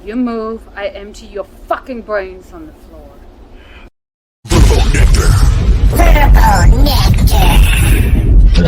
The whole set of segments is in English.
You move, I empty your fucking brains on the floor. Verbal nectar.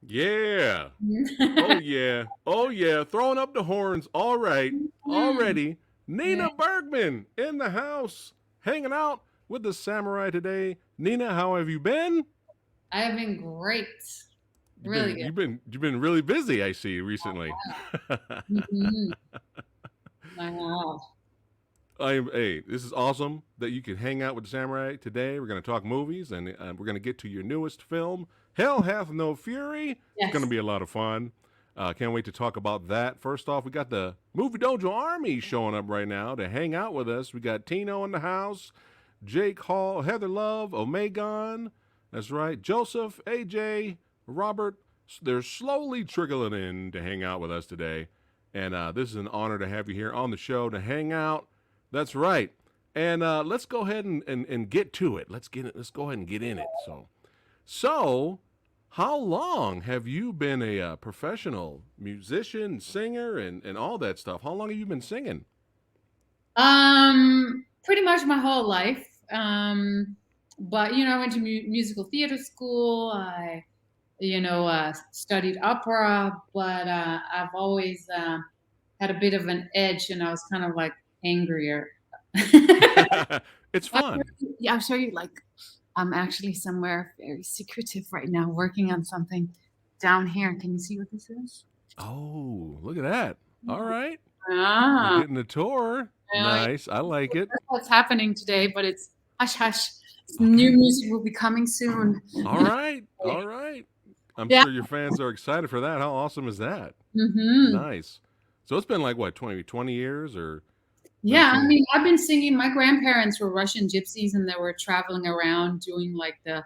Yeah. Oh yeah. Oh yeah. Throwing up the horns. All right. Already. Yeah, Nina Bergman in the house, hanging out with the samurai today. Nina, how have you been? I have been great. You've Really been good. you've been you've been really busy, I see, recently. Mhm. I have. Hey, this is awesome that you can hang out with the samurai today. We're going to talk movies, and we're going to get to your newest film, Hell Hath No Fury. It's going to Yes. be a lot of fun. Can't wait to talk about that. First off, we got the Movie Dojo Army showing up right now to hang out with us. We got Tino in the house, Jake Hall, Heather Love, Omegon. That's right. Joseph, AJ, Robert. They're slowly trickling in to hang out with us today. And this is an honor to have you here on the show to hang out. That's right. And let's go ahead and get to it. Let's get it. Let's go ahead and get in it. So, how long have you been a professional musician, singer, and all that stuff? How long have you been singing? Pretty much my whole life. But I went to musical theater school. I, studied opera, but I've always had a bit of an edge, and I was kind of like angrier. It's fun. Yeah, I'll show you. Like, I'm actually somewhere very secretive right now, working on something down here. Can you see what this is? Oh, look at that. All right. We're Ah, getting a tour. yeah, Nice. I like it. that's what's happening today, but it's hush hush. New Okay. music will be coming soon. All right. All right. I'm Yeah. sure your fans are excited for that. How awesome is that? Hmm. Nice. So it's been like what, 20 years or Yeah, I 19? mean, I've been singing. My grandparents were Russian gypsies, and they were traveling around doing like the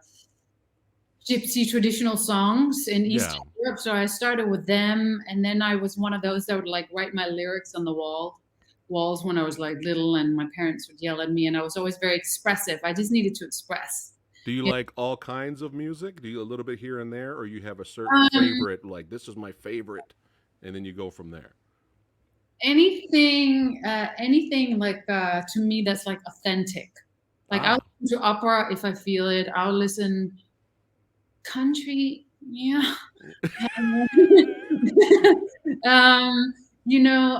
gypsy traditional songs in Yeah. Eastern Europe. So I started with them, and then I was one of those that would like write my lyrics on the walls when I was like little, and my parents would yell at me, and I was always very expressive. I just needed to express. Do you Yeah. like all kinds of music? Do you a little bit here and there, or you have a certain Um, favorite, like this is my favorite, and then you go from there? anything like to me that's like authentic. Like I'll Ah, listen to opera if I feel it. I'll listen country, yeah. um, you know,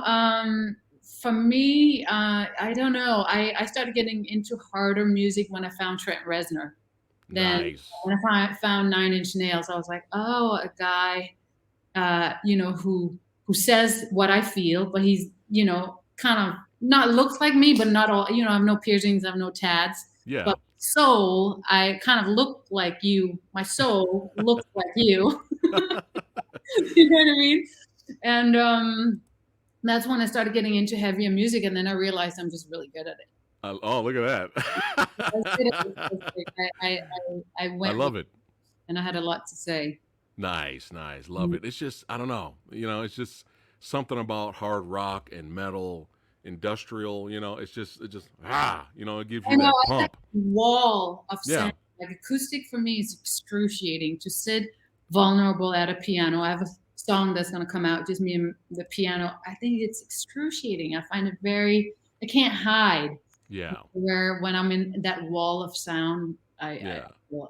for me, I don't know. I started getting into harder music when I found Trent Reznor. Then nice. when I found Nine Inch Nails, I was like, oh, a guy, who says what I feel, but he's, kind of not looks like me, but not all. I have no piercings, I have no tats, Yeah. but soul, I kind of look like you. My soul looks like you. You know what I mean? And that's when I started getting into heavier music, and then I realized I'm just really good at it. Oh, look at I was good at it because, that. like, I I went with love it. it, and I had a lot to say. Nice, nice. Love Mm. it. It's just, I don't know. It's just something about hard rock and metal, industrial, it gives I you know, that I got pump. a wall of Yeah. sound. Like acoustic for me is excruciating to sit vulnerable at a piano. I have a song that's gonna come out, just me and the piano. I think it's excruciating. I find it very. I can't hide. Yeah. Where when I'm in that wall of sound, Yeah.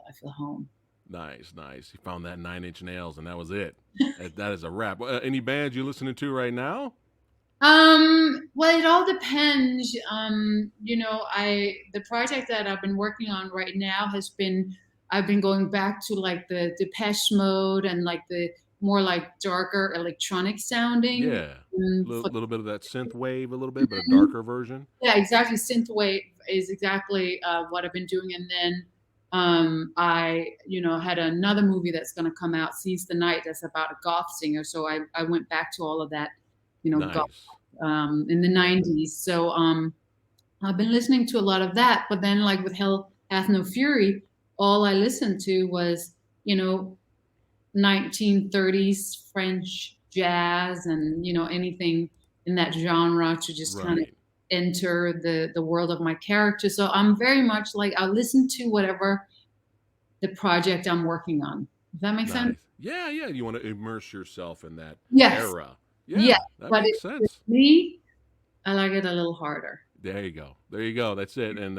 I feel home. Nice, nice. You found that Nine Inch Nails, and that was it. That is a wrap. Any bands you listening to right now? Well, it all depends. I the project that I've been working on right now has been I've been going back to like the Depeche Mode and like the more like darker electronic sounding. Yeah. For, Little bit of that synth wave, a little bit, but a Mhm. darker version. Yeah, exactly. Synthwave is exactly what I've been doing, and then I, had another movie that's going to come out, Seize the Night, that's about a goth singer. So I went back to all of that, goth, Nice. in the 90s. So I've been listening to a lot of that. But then, like with Hell Hath No Fury, all I listened to was, 1930s French jazz and, anything in that genre to just kind of Right. enter the world of my character. So I'm very much like I'll listen to whatever the project I'm working on. Does that make sense? Nice. Yeah, yeah. You want to immerse yourself in that Yes. era. Yeah. Yeah, that But makes with sense. me, I like it a little harder. There you go. There you go. That's it. And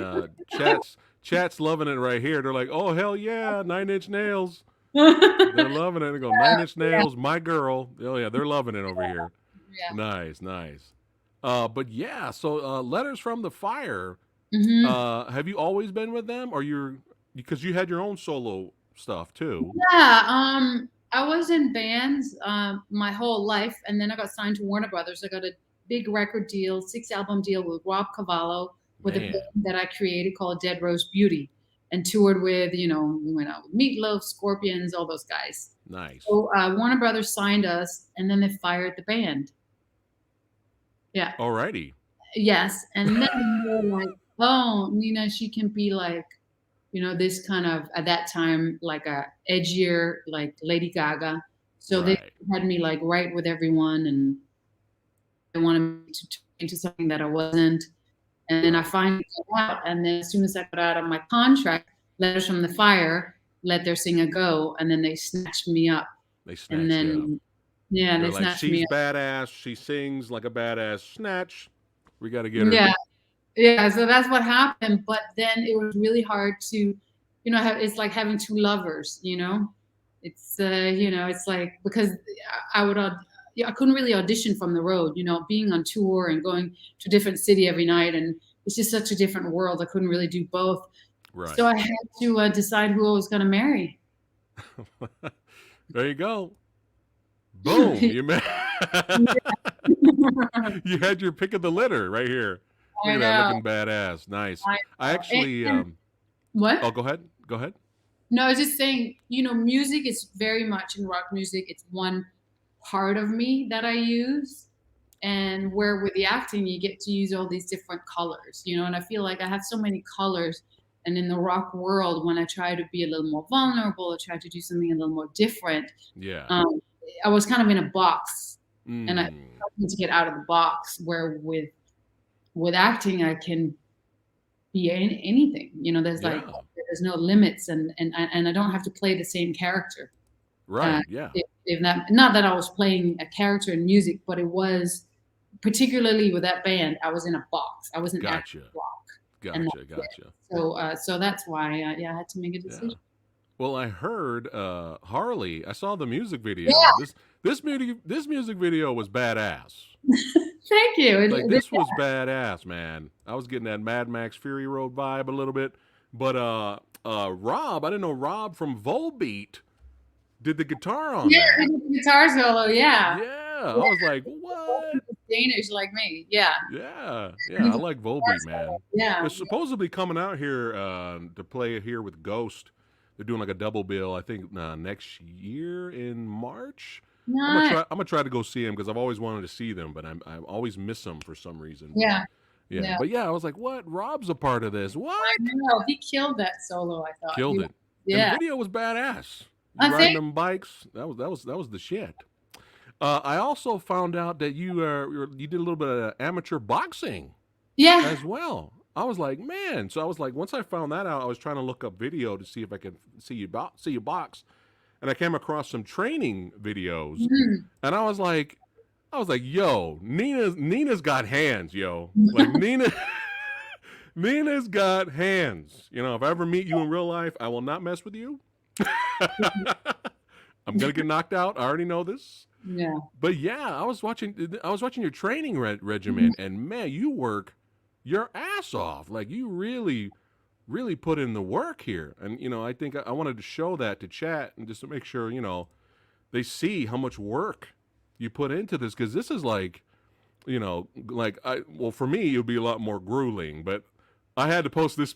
chat's loving it right here. They're like, oh hell yeah, 9 Inch Nails. They're loving it. They go 9 Inch Yeah. Nails, my girl. Oh yeah, they're loving it over here. Yeah. Nice, nice. But yeah, so Letters from the Fire. Hmm. Have you always been with them, or you're because you had your own solo stuff too? Yeah. I was in bands my whole life, and then I got signed to Warner Brothers. I got a big record deal, 6-album deal with Rob Cavallo, with a band Man, that I created called Dead Rose Beauty, and toured with, we went out with Meatloaf, Scorpions, all those guys. nice. So Warner Brothers signed us, and then they fired the band. Yeah. Alrighty. Yes. And then they're like, oh, Nina, she can be like, this kind of, at that time, like a edgier, like Lady Gaga. So they Right. had me like write with everyone, and they wanted me to turn into something that I wasn't. And then I Right. finally got out. And then as soon as I got out of my contract, Letters from the Fire let their singer go. And then they snatched me up. They And snatched you up. then, yeah, and They're they like, snatched me she's up. badass. She sings like a badass. Snatch. We got to get her. Yeah. Yeah, so that's what happened. But then it was really hard to, it's like having two lovers. It's, it's like, because I would, yeah, I couldn't really audition from the road, being on tour and going to a different city every night. And it's just such a different world. I couldn't really do both. So Right. I had to decide who I was going to marry. There you go. Boom. You met. You had your pick of the litter right here. Look I at that, know. looking badass. Nice. I I know. actually. What? Oh, go ahead. Go ahead. No, I was just saying, music is very much in rock music. It's one part of me that I use. And where with the acting, you get to use all these different colors, and I feel like I have so many colors. And in the rock world, when I try to be a little more vulnerable, or try to do something a little more different, Yeah. I was kind of in a box, and I Mm. need to get out of the box. Where with acting, I can be anything. There's like Yeah. there's no limits, and I don't have to play the same character. Right. Yeah. If not that I was playing a character in music, but it was particularly with that band. I was in a box. I was an actor Gotcha. block, and Gotcha. Gotcha. so that's why I had to make a Yeah. decision. Well, I heard Harley. I saw the music video. Yeah, This music video was badass. thank you. Like this was badass, man. I was getting that Mad Max Fury Road vibe a little bit. But Rob, I didn't know Rob from Volbeat did the guitar on Yeah, that. I did the guitar solo. Yeah, Yeah. I was like, what? Danish like me. Yeah, Yeah. Yeah. I like Volbeat, man. yeah. They're supposedly coming out here to play here with Ghost. They're doing like a double bill, I think, next year in March. Nice. I'm gonna try to go see them because I've always wanted to see them, but I always miss them for some reason. Yeah, Yeah. yeah. But yeah, I was like, what? Rob's a part of this. What? I know he killed that solo. I thought. Killed it. And Yeah. the video was badass. You I riding think. them bikes. That was the shit. I also found out that you did a little bit of amateur boxing Yeah. as well. I was like, man. So I was like, once I found that out, I was trying to look up video to see if I could see you box, and I came across some training videos, Mhm. and I was like, yo, Nina's got hands, yo. Like Nina's got hands. If I ever meet you in real life, I will not mess with you. I'm gonna get knocked out. I already know this. Yeah. But yeah, I was watching your training regimen, and man, you work your ass off. Like you really, really put in the work here. And I think I wanted to show that to chat and just to make sure they see how much work you put into this, because this is like, for me it would be a lot more grueling, but I had to post this.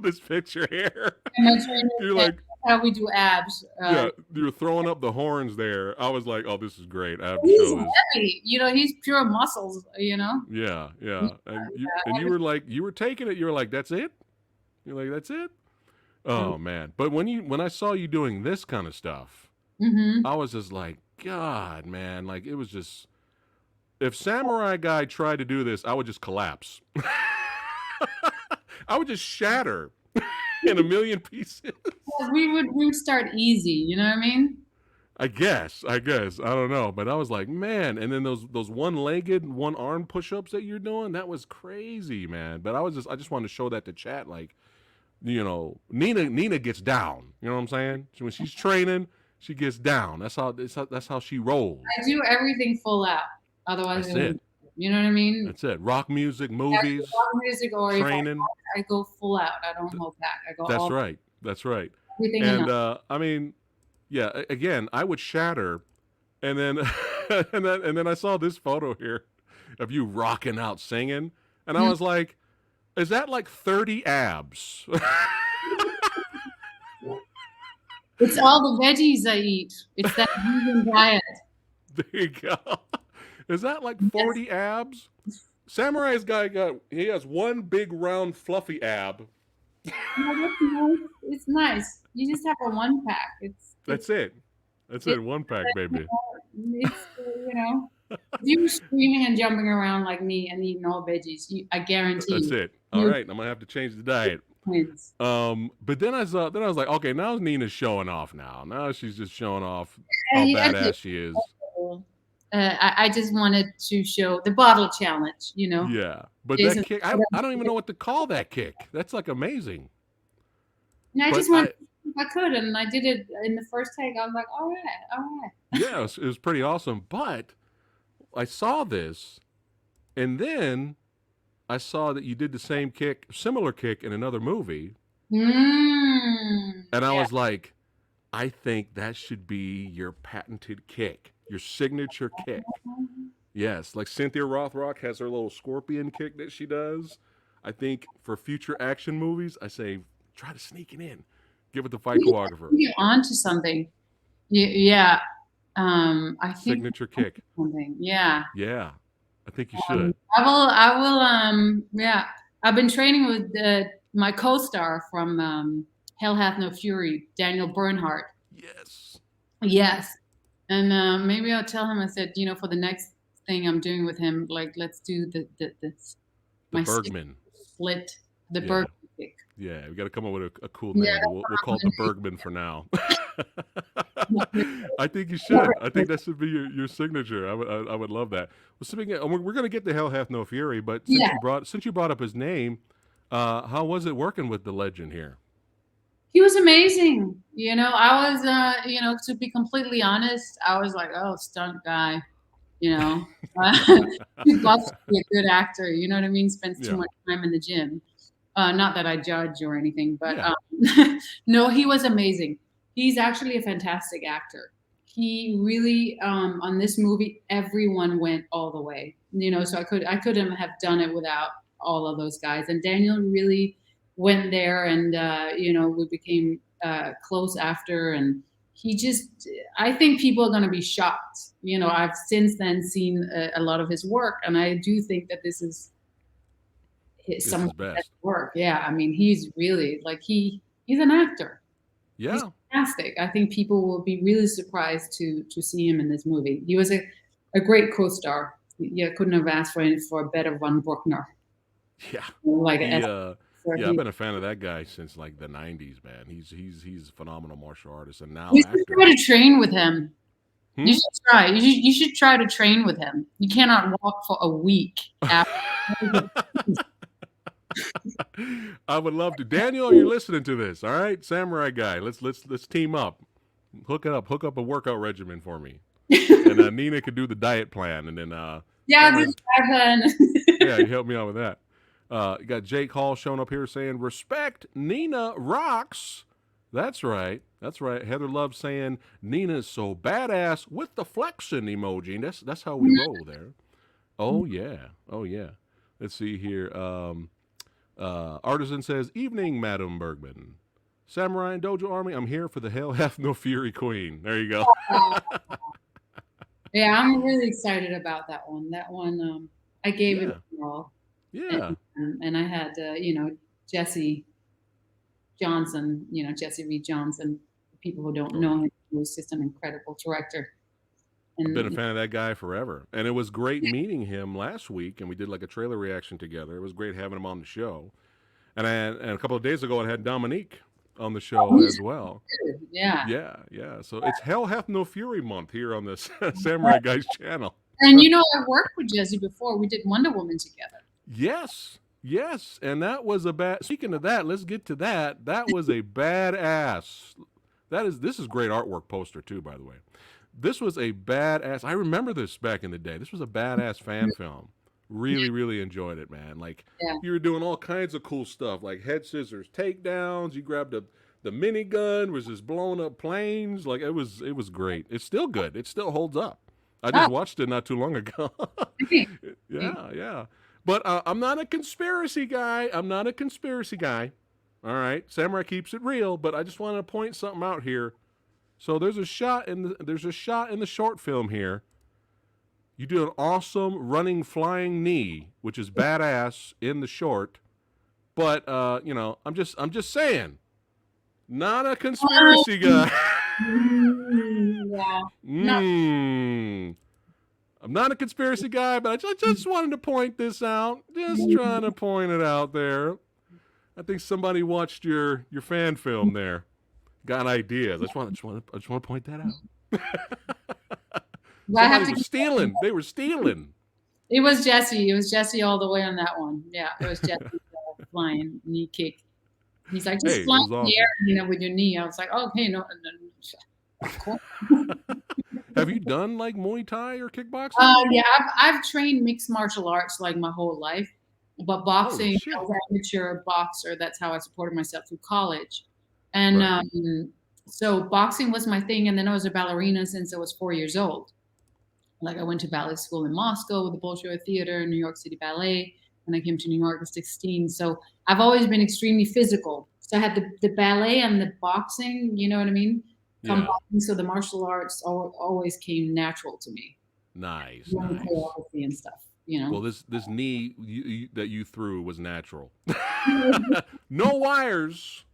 this picture here. And my trainer You're said, like, "That's how we do abs." yeah, you're throwing up the horns there. I was like, oh, this is great. I have to He's show this. heavy, he's pure muscles, Yeah, yeah. And Yeah, you were like, you were taking it. You were like, that's it. You're like, that's it. Oh man. But when I saw you doing this kind of stuff, Mm-hmm. I was just like, God, man. Like it was just. If Samurai Guy tried to do this, I would just collapse. I would just shatter in a million pieces. We would start easy, you know what I mean? I guess. I don't know. But I was like, man. And then those one-legged, one-arm push-ups that you're doing, that was crazy, man. But I just wanted to show that to chat. Like, Nina gets down. You know what I'm saying? When she's training, she gets down. That's how she rolls. I do everything full out. Otherwise, That's it. you know what I mean? That's it. Rock music, Yeah, movies, rock music, or training. if I go full out. I don't hold back. I go That's all right. That's right. everything And enough. I mean, yeah. Again, I would shatter, and then and then I saw this photo here of you rocking out singing, and I was like, is that like 30 abs? It's all the veggies I eat. It's that vegan diet. There you go. Is that like 40 abs? Samurai's guy he has one big round fluffy ab. That's nice. It's nice. You just have a one pack. That's it. That's it. One pack, baby. It's if you were screaming and jumping around like me and eating all veggies, I guarantee That's you. it. All right, I'm gonna have to change the diet. Twins. But then I was like, okay, now Nina's showing off. Now she's just showing off how Yeah, badass she is. I just wanted to show the bottle challenge. Yeah, but Jason, that kick, I don't even know what to call that kick. That's like amazing. And I But just wanted to see if I could, and I did it in the first take. I was like, all right. Yeah, it was pretty awesome. But I saw this, and then I saw that you did the similar kick in another movie, and I was like, I think that should be your patented kick, your signature kick. Yes, like Cynthia Rothrock has her little scorpion kick that she does. I think for future action movies, I say try to sneak it in. Give it the fight choreographer. You're onto something. Yeah. I think Signature kick. something. Yeah. Yeah, I think you should. I will. Yeah. I've been training with my co-star from Hell Hath No Fury, Daniel Bernhardt. Yes. Yes. And maybe I'll tell him. I said, for the next thing I'm doing with him, like let's do the Bergman. split, the Yeah. Bergman kick. Yeah, we got to come up with a cool name. Yeah, But we'll call it the Bergman for now. I think you should. I think that should be your signature. I would love that. Well, speaking of, we're going to get to Hell Hath No Fury, but since you brought up his name, how was it working with the legend here? He was amazing. I was, to be completely honest, I was like, oh, stunt guy. He loves to be a good actor. You know what I mean? Spends too much time in the gym. Not that I judge or anything, but no, he was amazing. He's actually a fantastic actor. He really, on this movie, everyone went all the way. So I couldn't have done it without all of those guys. And Daniel really went there, and we became close after. And I think people are going to be shocked. I've since then seen a lot of his work, and I do think that this is some of his best work. Yeah, I mean, he's really he's an actor. Yeah, he's fantastic. I think people will be really surprised to see him in this movie. He was a great co-star. Yeah, couldn't have asked for a better Von Bruckner. Yeah, I've been a fan of that guy since like the '90s, man. He's a phenomenal martial artist, and now you should try to train with him. You should try. You should try to train with him. You cannot walk for a week after. I would love to. Daniel, you're listening to this, all right? Samurai Guy, let's team up. Hook up a workout regimen for me, and Nina could do the diet plan, and then do the diet plan. Yeah, you help me out with that. You got Jake Hall showing up here saying, "Respect, Nina rocks." That's right. Heather Love saying Nina's so badass with the flexing emoji. That's how we roll there. Oh yeah. Let's see here. Artisan says, "Evening, Madam Bergman. Samurai and Dojo Army, I'm here for the Hell Hath No Fury Queen." There you go. Yeah, I'm really excited about that one. That one, I gave it all. Yeah. And I had, Jesse Johnson, Jesse Reed Johnson. People who don't know him, he was just an incredible director. I've been a And fan of that guy forever. And it was great meeting him last week, and we did like a trailer reaction together. It was great having him on the show. And a couple of days ago, I had Dominique on the show as well. yeah. Yeah. So it's Hell Hath No Fury month here on this Samurai Guys channel. And I worked with Jesse before. We did Wonder Woman together. Yes. And that was speaking of that, let's get to that. That was a badass. This is great artwork poster too, by the way. This was a badass. I remember this back in the day. This was a badass fan film. Really, really enjoyed it, man. Like you were doing all kinds of cool stuff, like head scissors takedowns. You grabbed the minigun, was just blowing up planes. Like it was great. It's still good. It still holds up. I just watched it not too long ago. Yeah. But I'm not a conspiracy guy. All right, Samurai keeps it real, but I just want to point something out here. So there's a shot in the short film here. You do an awesome running flying knee, which is badass in the short. But I'm just saying, not a conspiracy guy. I'm not a conspiracy guy, but I just wanted to point this out. Just trying to point it out there. I think somebody watched your fan film there. Got ideas. I just want to point that out. Somebody was stealing. They were stealing. It was Jesse. It was Jesse all the way on that one. Yeah, it was Jesse flying knee kick. He's like, just fly in the air, with your knee. I was like, okay, no. Of course. Have you done like Muay Thai or kickboxing? Yeah, I've trained mixed martial arts like my whole life, but boxing, I was an amateur boxer. That's how I supported myself through college, and so boxing was my thing. And then I was a ballerina since I was 4 years old. Like I went to ballet school in Moscow with the Bolshoi Theater and New York City Ballet. When I came to New York at 16, so I've always been extremely physical. So I had the ballet and the boxing. You know what I mean? So the martial arts always came natural to me. Nice. Choreography and stuff, Well, this knee that you threw was natural. No wires.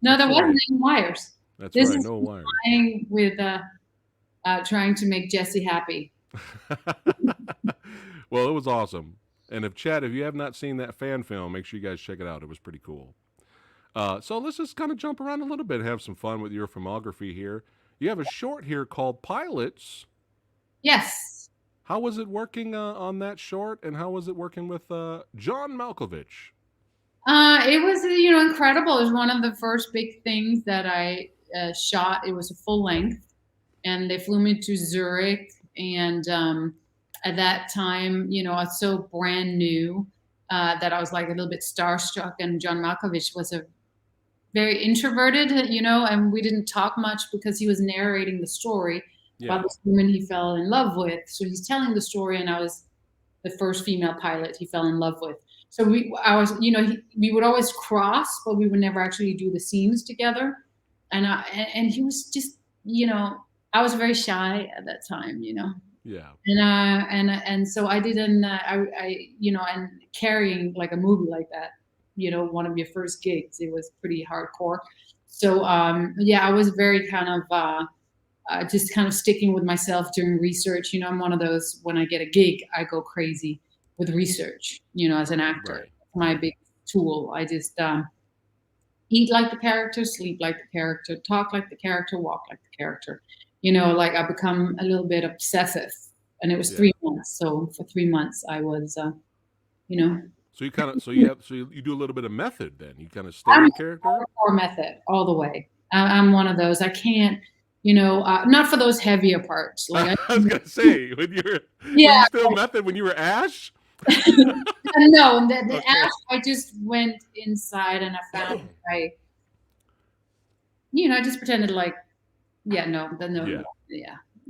No, there wasn't any wires. That's right, no wires. Trying with trying to make Jesse happy. Well, it was awesome. And if you have not seen that fan film, make sure you guys check it out. It was pretty cool. So let's just kind of jump around a little bit, have some fun with your filmography here. You have a short here called Pilots. Yes. How was it working on that short, and how was it working with John Malkovich? It was, incredible. It was one of the first big things that I shot. It was a full length, and they flew me to Zurich. And at that time, I was so brand new that I was like a little bit starstruck. And John Malkovich was a very introverted, and we didn't talk much because he was narrating the story about this woman he fell in love with. So he's telling the story, and I was the first female pilot he fell in love with. So we would always cross, but we would never actually do the scenes together. And he was just, I was very shy at that time, Yeah. And so I didn't, and carrying like a movie like that, one of your first gigs, it was pretty hardcore. So, I was very kind of, just kind of sticking with myself during research. I'm one of those, when I get a gig, I go crazy with research, as an actor. Right. My big tool. I just eat like the character, sleep like the character, talk like the character, walk like the character. Like I become a little bit obsessive, and it was 3 months. So for 3 months, I was, So you kind of, you do a little bit of method then. You kind of stay in character. Hardcore method all the way. I'm one of those. I can't, not for those heavier parts. Like I was gonna say, when you still method when you were Ash. No, the Ash. I just went inside and I found I just pretended like. Yeah.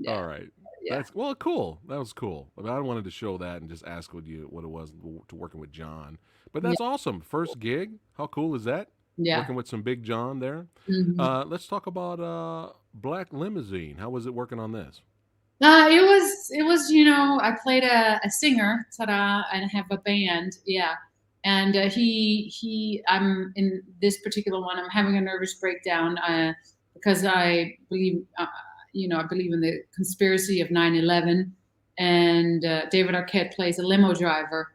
All right. Yeah. That's well, cool. That was cool. I mean, I wanted to show that and just ask what it was to working with John. But Yeah. that's awesome. First gig. How cool is that? Yeah. Working with some Big John there. Mhm. Let's talk about Black Limousine. How was it working on this? It was, I played a singer, ta-da, and I have a band, yeah. And I'm in this particular one, I'm having a nervous breakdown because I believe in the conspiracy of 9/11, and David Arquette plays a limo driver.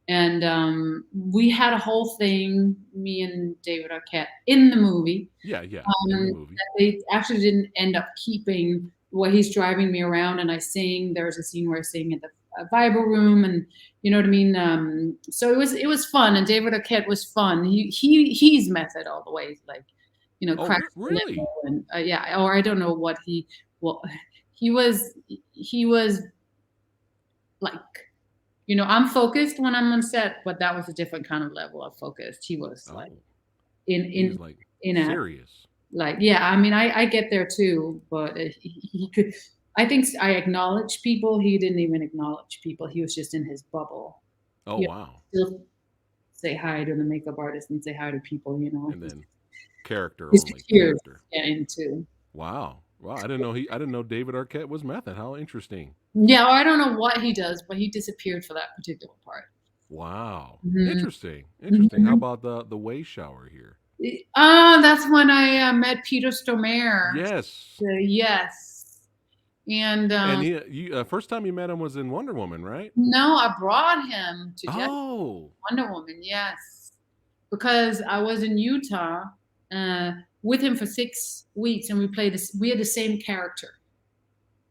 And we had a whole thing, me and David Arquette, in the movie. Yeah, yeah, in the movie. They actually didn't end up keeping where he's driving me around and I sing. There's a scene where I sing at the Bible room, and you know what I mean. So it was fun, and David Arquette was fun. He's method all the way, like Oh, cracks the really? limo, and yeah, or I don't know what well he was like. I'm focused when I'm on set, but that was a different kind of level of focused. He was like Oh, in he's in like in a serious. like, yeah, I mean, I get there too, but he could. I think I acknowledge people. He didn't even acknowledge people. He was just in his bubble. Oh, He wow. still say hi to the makeup artist and say hi to people. And then character He only, disappears character. into. Wow. Wow, I didn't know David Arquette was method. How interesting. Yeah, or I don't know what he does, but he disappeared for that particular part. Wow. Mhm. Interesting. Interesting. How Mhm. about the way shower here? That's when I met Peter Stormare. Yes. Yes, and And you first time you met him was in Wonder Woman, right? no, I brought him to Jeff Oh. Wonder Woman. Yes, because I was in Utah uh, with him for 6 weeks, and we played this. We had the same character,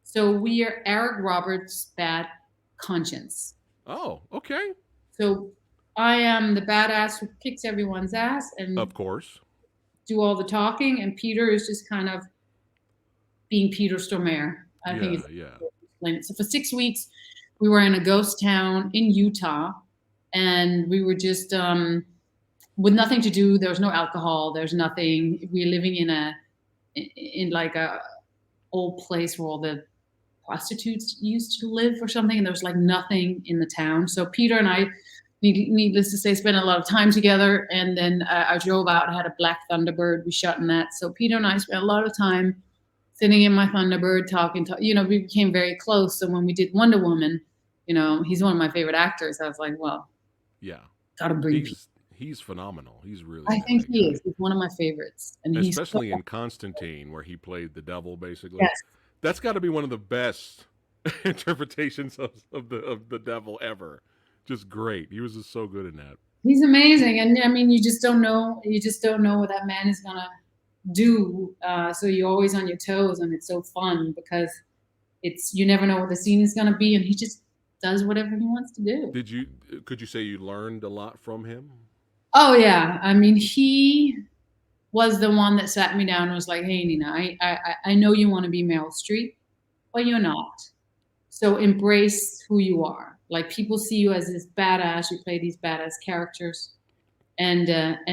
so we are Eric Roberts' bad conscience. Oh, okay. So I am the badass who kicks everyone's ass and Of course. do all the talking, and Peter is just kind of being Peter Stormare. I think Yeah, it's yeah. explain it. So for 6 weeks, we were in a ghost town in Utah, and we were just with nothing to do. There was no alcohol. There's nothing. We're living in like a old place where all the prostitutes used to live or something, and there was like nothing in the town. So Peter and I, needless to say, spent a lot of time together. And then I drove out. I had a black Thunderbird. We shot in that. So Peter and I spent a lot of time sitting in my Thunderbird talking. We became very close. So when we did Wonder Woman, he's one of my favorite actors. I was like, well, Yeah. gotta bring Peter. He's phenomenal. He's really I good, think that he guy. is. He's one of my favorites, and he's Especially in Constantine where he played the devil basically. yes. That's got to be one of the best interpretations of the devil ever. Just great. He was just so good in that. He's amazing, and I mean, you just don't know. You just don't know what that man is gonna do. So you're always on your toes, and it's so fun because you never know what the scene is gonna be, and he just does whatever he wants to do. Could you say you learned a lot from him? Oh yeah, I mean, he was the one that sat me down and was like, "Hey, Nina, I know you want to be Meryl Streep, but you're not. So embrace who you are. Like people see you as this badass. You play these badass characters, and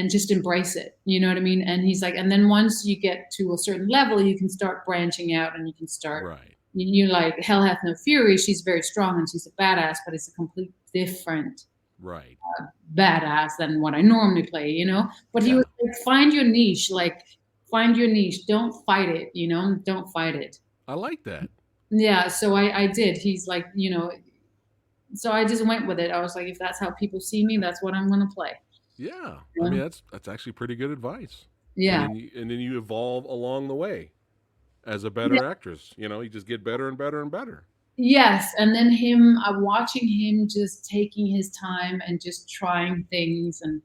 just embrace it. You know what I mean?" And he's like, and then once you get to a certain level, you can start branching out, and you can start. Right. You like Hell Hath No Fury. She's very strong and she's a badass, but it's a complete different Right. badass than what I normally play. But he Yeah. was like, find your niche. Like find your niche. Don't fight it. Don't fight it. I like that. Yeah. So I did. He's like, so I just went with it. I was like, if that's how people see me, that's what I'm going to play. Yeah. Yeah. I mean, that's actually pretty good advice. Yeah. And then you evolve along the way as a better actress. You just get better and better and better. Yes, and then I'm watching him just taking his time and just trying things and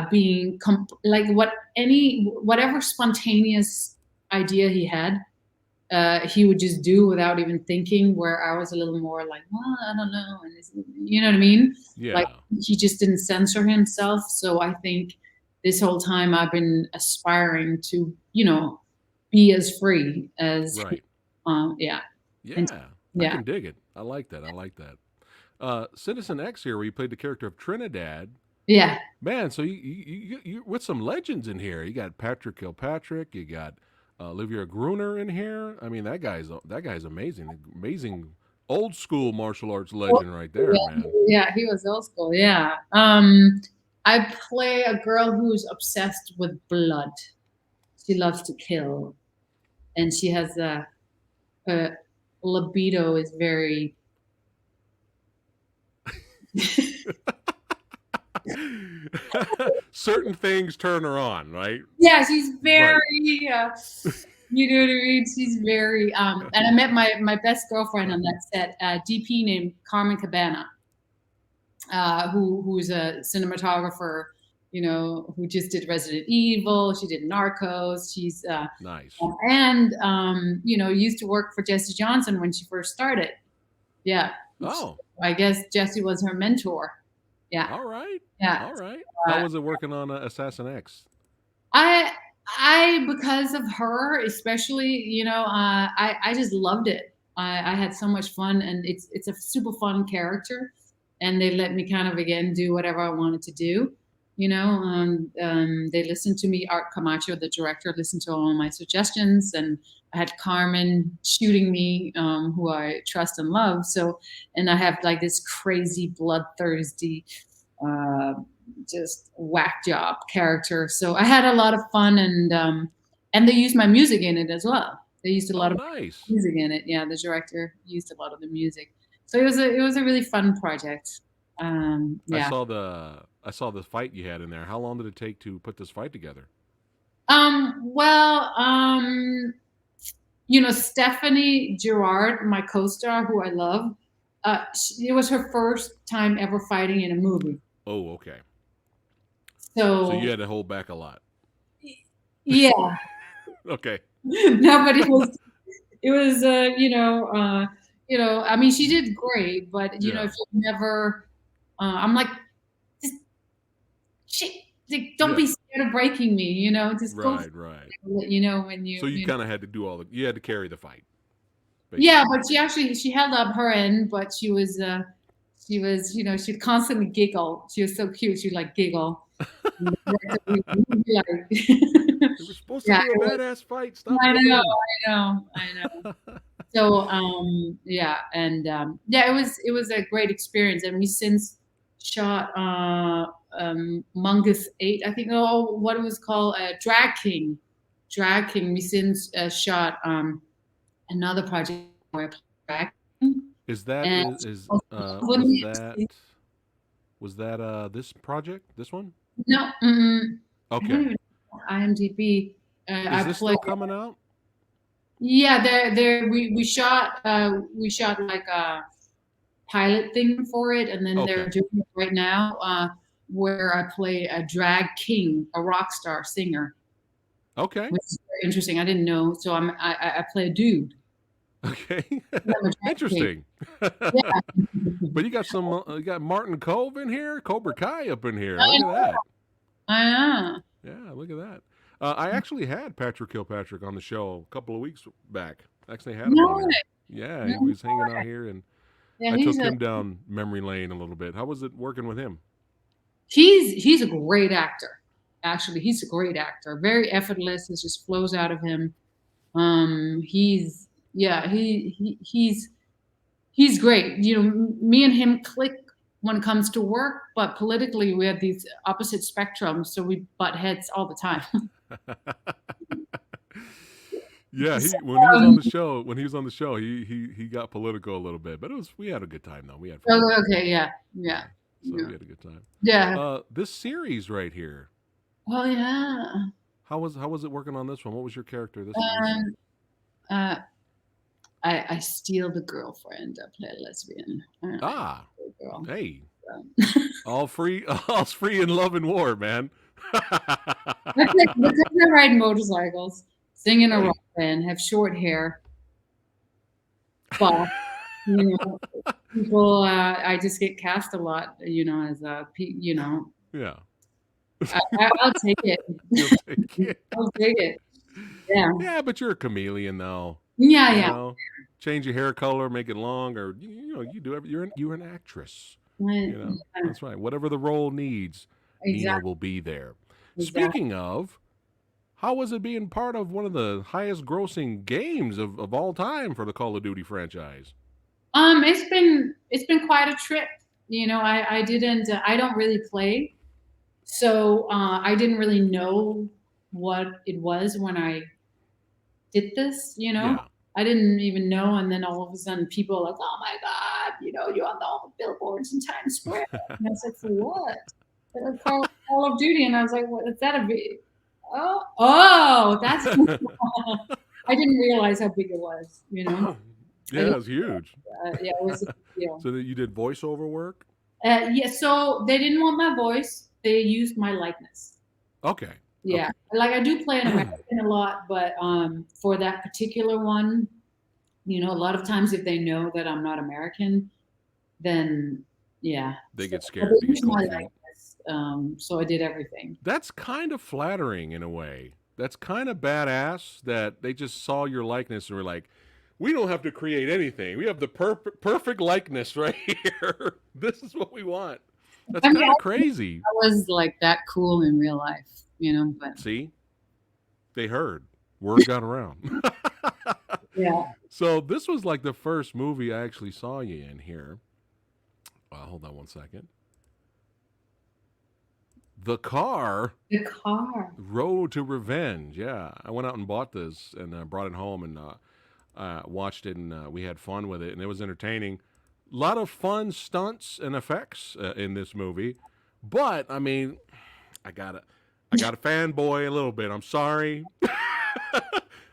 being like whatever spontaneous idea he had, he would just do without even thinking. Where I was a little more like, well, I don't know, and you know what I mean? Like Yeah. he just didn't censor himself. So I think this whole time I've been aspiring to, be as free as, Right. yeah, Yeah. and I yeah. can dig it. I like that. I like that. Citizen X here, where you played the character of Trinidad. Yeah. Man, so you're with some legends in here. You got Patrick Kilpatrick. You got Olivia Gruner in here. I mean, that guy's amazing. Amazing old school martial arts legend right there, man. Yeah, he was old school. Yeah. I play a girl who's obsessed with blood. She loves to kill, and she has her libido is very. Certain things turn her on, right? Yeah, she's very. Right. You know what I mean? She's very. And I met my best girlfriend on that set, DP named Carmen Cabana, who's a cinematographer. You know, who just did Resident Evil. She did Narcos. She's Nice. and you know, used to work for Jesse Johnson when she first started. Yeah. Oh. I guess Jesse was her mentor. Yeah. All right. Yeah. All right. How was it working on Assassin X? I because of her especially, you know, I just loved it. I had so much fun, and it's a super fun character, and they let me kind of again do whatever I wanted to do. You know, they listened to me. Art Camacho, the director, listened to all my suggestions, and I had Carmen shooting me, who I trust and love. So, and I have like this crazy bloodthirsty, just whack job character. So I had a lot of fun, and they used my music in it as well. They used a lot of Nice. music in it. Yeah, the director used a lot of the music. So it was a really fun project. Yeah. I saw the fight you had in there. How long did it take to put this fight together? Well, you know, Stephanie Gerard, my co-star, who I love, it was her first time ever fighting in a movie. Oh, okay. So So you had to hold back a lot. yeah. Okay. No, but it was you know, I mean, she did great, but you know, Yeah. if you never, I'm like, just shit, like, don't be scared of breaking me, you know, just go, Right. you know, when So you you know. kind of had to do you had to carry the fight. Yeah, basically. but she held up her end, but she was, you know, she'd constantly giggle. She was so cute. She'd like giggle. And the director would be like, We were supposed to yeah, do a it was, badass fight. Stop I know, giggling. I know. So yeah, and yeah, it was a great experience, and we since shot Mungus 8, I think. Oh, what it was called, Drag King. We since shot another project where I played Drag King, Is that and is wouldn't it- was that this project? This one? no, I don't Okay. even know IMDb. Is I this played. still coming out? Yeah, there we shot like a pilot thing for it, and then Okay. they're doing it right now, where I play a drag king, a rock star singer, Okay. which is very interesting. I didn't know, so I play a dude. Okay. I'm a drag king. Interesting. Yeah, But you got you got Martin Cove in here, Cobra Kai up in here. I Look at know. that. I know. Yeah, look at that. I actually had Patrick Kilpatrick on the show a couple of weeks back. Actually had him No on way. here. Yeah, he No was hanging way. out here, and Yeah, I took him down memory lane a little bit. How was it working with him? he's a great actor. Actually, he's a great actor. Very effortless. It just flows out of him. He's yeah, he's great. You know, me and him click when it comes to work, but politically we have these opposite spectrums, so we butt heads all the time. Yeah, So, when he was on the show, he got political a little bit, but we had a good time though. We had fun. okay, yeah. So we had a good time. Yeah. This series right here, Oh yeah. how was it working on this one? What was your character this one? Um, uh, I steal the girlfriend. I play a lesbian. Ah, Girl. hey, Um, all's free in love and war, man. because I ride motorcycles, sing in a Hey. rock band, have short hair, but you know, people. I just get cast a lot. You know, as a you know, Yeah, I'll take it. you'll take it. I'll take it. Yeah. Yeah, but you're a chameleon though. Yeah. You Yeah. know, change your hair color, make it long, or you do. You're an actress. You know, that's right. Whatever the role needs, Nina Exactly. will be there. Exactly. Speaking of, how was it being part of one of the highest grossing games of all time for the Call of Duty franchise? It's been quite a trip. I don't really play, so I didn't really know what it was when I did this. Yeah. I didn't even know, and then all of a sudden, people are like, "Oh my God, you're on all the billboards in Times Square." And I was like, "For what?" They're like, Call of Duty, and I was like, "What is that a big? Oh, that's." I didn't realize how big it was. Yeah, it's huge. Yeah, it was a big deal. So that you did voiceover work? Yeah, so they didn't want my voice. They used my likeness. Okay. Yeah, like I do play an American a lot, but for that particular one, a lot of times if they know that I'm not American, then yeah, They get so scared. They they get used my cold feet. likeness. So I did everything. That's kind of flattering in a way. That's kind of badass that they just saw your likeness and were like, we don't have to create anything. We have the perfect likeness right here. This is what we want. That's I mean, kind of crazy. I was like that cool in real life, but See? They heard. Word got around. yeah. So this was like the first movie I actually saw you in here. Hold on one second. The Car. The car. Road to Revenge. Yeah, I went out and bought this and brought it home and watched it, and we had fun with it, and it was entertaining. A lot of fun stunts and effects in this movie, but I mean, I got a fanboy a little bit. I'm sorry,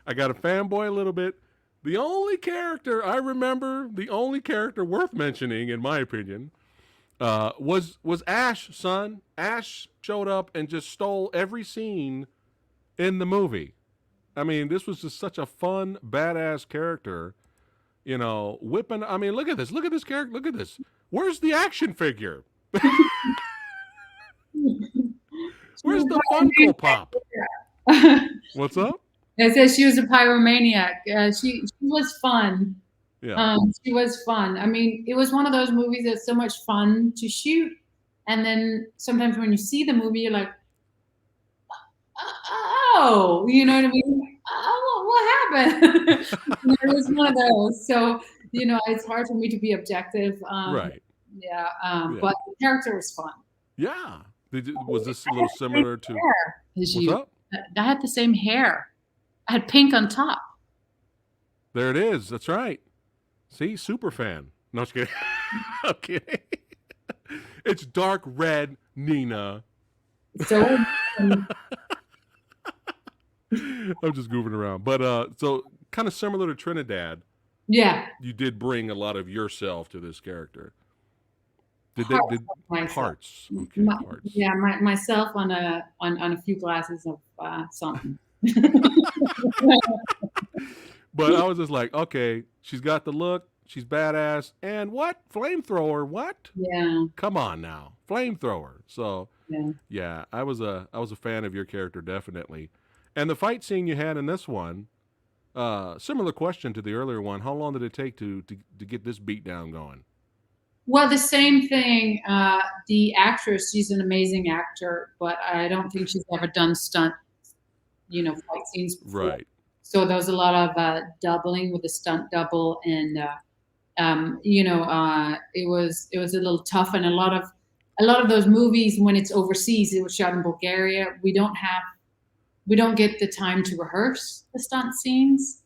I got a fanboy a little bit. The only character I remember, the only character worth mentioning, in my opinion, was Ash. Son, Ash showed up and just stole every scene in the movie. I mean, this was just such a fun, badass character. Whipping. I mean, look at this. Look at this character. Look at this. Where's the action figure? Where's the Funko Pop? What's up? I said she was a pyromaniac. She was fun. Yeah. She was fun. I mean, it was one of those movies that's so much fun to shoot, and then sometimes when you see the movie, you're like, "Oh, you know what I mean? Oh, what happened?" It was one of those. So it's hard for me to be objective. Right. Yeah. Yeah. But the character was fun. Yeah. Was this a little similar to? What's up? I had the same hair. I had pink on top. There it is. That's right. See, super fan. No, I'm just kidding. I'm kidding. It's dark red, Nina. So I'm just goofing around. But so kind of similar to Trinidad. Yeah. You did bring a lot of yourself to this character. Did parts? Okay, parts. Yeah, myself on a few glasses of something. But I was just like, okay, she's got the look, she's badass, and what? Flamethrower? What? Yeah. Come on now, flamethrower. So yeah, I was a fan of your character, definitely. And the fight scene you had in this one, similar question to the earlier one. How long did it take to get this beat down going? Well, the same thing. The actress, she's an amazing actor, but I don't think she's ever done stunt, fight scenes before. Right. So there was a lot of doubling with a stunt double, and it was a little tough. And a lot of those movies, when it's overseas, it was shot in Bulgaria. We don't get the time to rehearse the stunt scenes,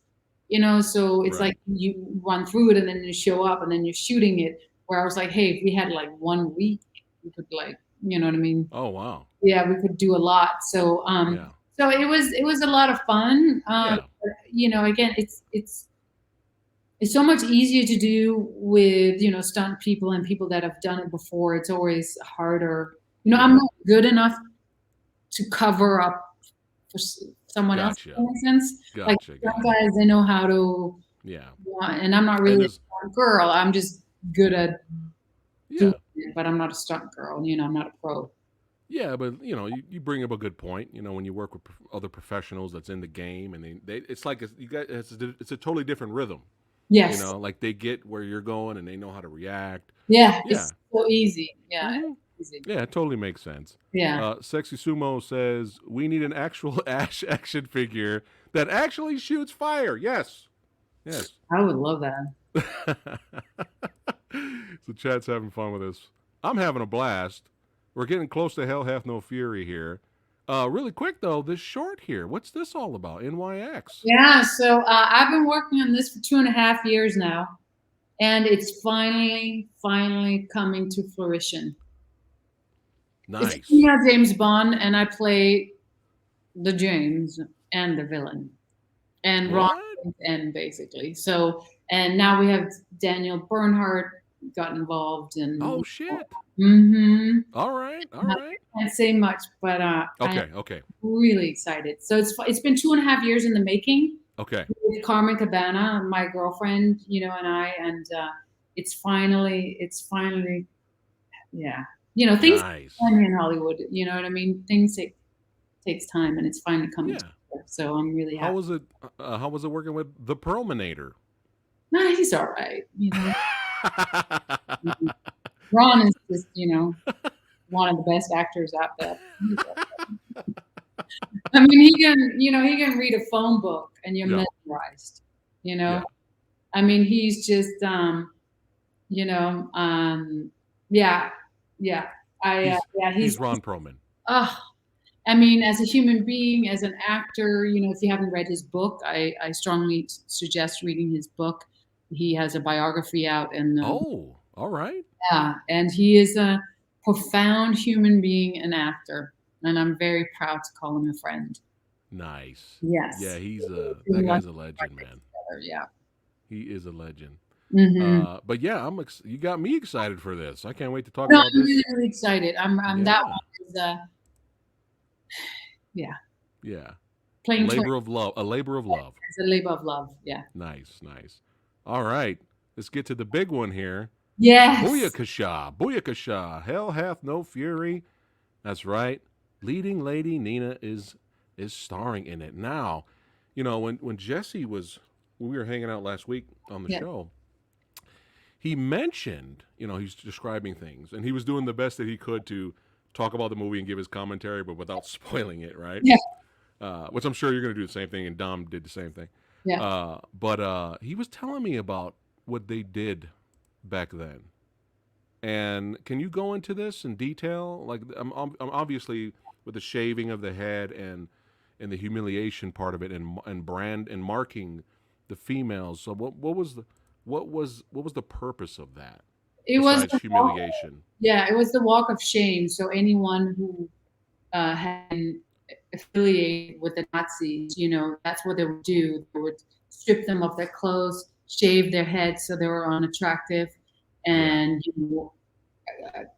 so it's Right. like you run through it and then you show up and then you're shooting it. Where I was like, hey, if we had like 1 week, we could you know what I mean? Oh wow. Yeah, we could do a lot. So Yeah. so it was a lot of fun. Yeah. But, again, it's so much easier to do with stunt people and people that have done it before. It's always harder. I'm not good enough to cover up for someone else, Gotcha. for instance. Like Gotcha. some guys, they know how to. Yeah. And I'm not really a stunt girl. I'm just good at Yeah. it, but I'm not a stunt girl. I'm not a pro. Yeah, but you bring up a good point. When you work with other professionals that's in the game, and it's like it's a totally different rhythm. Yes. Like they get where you're going and they know how to react. Yeah. Yeah. It's so easy. Yeah. Mm-hmm. crazy. Yeah, it totally makes sense. Yeah, Sexy Sumo says we need an actual Ash action figure that actually shoots fire. Yes, yes. I would love that. So chat's having fun with us. I'm having a blast. We're getting close to Hell Hath No Fury here. Really quick though, this short here. What's this all about? NYX. Yeah, so I've been working on this for 2.5 years now, and it's finally coming to fruition. It's Nice. James Bond, and I play the James and the villain, and Ron What? and basically. So, and now we have Daniel Bernhardt got involved, and Oh shit. mm-hmm. All right. All I right. can't say much, but I'm Okay. Okay. really excited. So it's been 2.5 years in the making. Okay. With Carmen Cabana, my girlfriend, and I, and it's finally, yeah, things Nice. in Hollywood. You know what I mean? Things takes time, and it's finally coming. Yeah. Together. So I'm really happy. How was it? How was it working with the Prominator? Nah, he's all right. Ron is just, one of the best actors out there. I mean, he can read a phone book and you're Yeah. mesmerized. Yeah. I mean, he's just, yeah, He's Ron Perlman. I mean, as a human being, as an actor, if you haven't read his book, I strongly suggest reading his book. He has a biography out, and Oh, all right. yeah, and he is a profound human being and actor, and I'm very proud to call him a friend. Nice. Yes. Yeah, that guy's a legend, man. Yeah. He is a legend. Mm-hmm. But yeah, you got me excited for this. I can't wait to talk No, about I'm this. really excited. I'm Yeah. that one is Yeah. playing A labor of love. It's a labor of love. Yeah. Nice, nice. All right. Let's get to the big one here. Yes. Booyakasha. Booyakasha. Hell hath no fury. That's right. Leading lady Nina is starring in it. Now, when Jesse when we were hanging out last week on the show, he mentioned, he's describing things, and he was doing the best that he could to talk about the movie and give his commentary, but without spoiling it, right? Yeah. Which I'm sure you're going to do the same thing, and Dom did the same thing. Yeah. But he was telling me about what they did back then. And can you go into this in detail? Like, I'm obviously with the shaving of the head and the humiliation part of it, and brand and marking the females. So what was the purpose of that? It was besides humiliation. It was the walk of shame. So anyone who had been affiliated with the Nazis, that's what they would do. They would strip them of their clothes, shave their heads so they were unattractive, and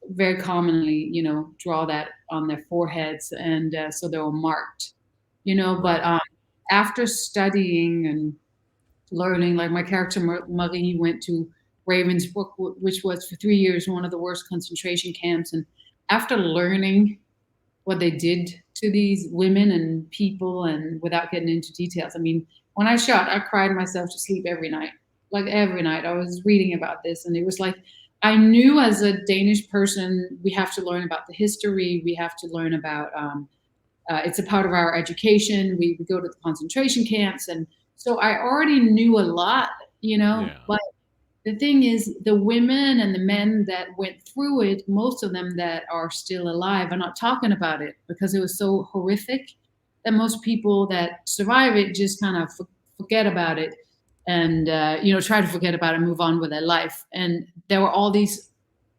very commonly, draw that on their foreheads, and so they were marked. But after studying and learning, like my character Marie went to Ravensbrück, which was for 3 years one of the worst concentration camps, and after learning what they did to these women and people, and without getting into details, I mean, when I shot, I cried myself to sleep every night. Like every night I was reading about this, and it was like, I knew as a Danish person, we have to learn about the history. We have to learn about, it's a part of our education. We go to the concentration camps. And so I already knew a lot, but the thing is, the women and the men that went through it, most of them that are still alive are not talking about it because it was so horrific that most people that survive it just kind of forget about it. And, try to forget about it, move on with their life. And there were all these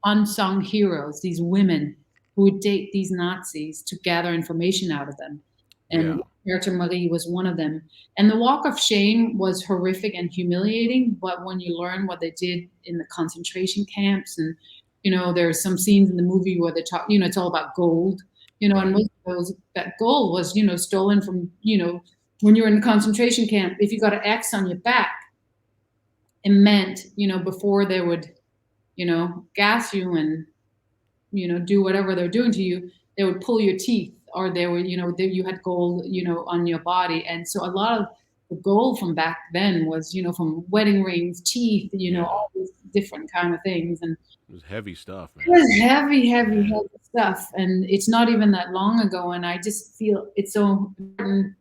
unsung heroes, these women who would date these Nazis to gather information out of them. And character Marie was one of them. And the walk of shame was horrific and humiliating. But when you learn what they did in the concentration camps, and, there's some scenes in the movie where they talk, it's all about gold, and most of that gold was, stolen from, when you were in the concentration camp. If you got an X on your back, it meant, before they would, gas you and, do whatever they're doing to you, they would pull your teeth, or they would, you had gold, on your body. And so a lot of the gold from back then was, from wedding rings, teeth, all these different kind of things. And It was heavy stuff, It man. was heavy, heavy, Yeah. heavy stuff, and it's not even that long ago. And I just feel it's so important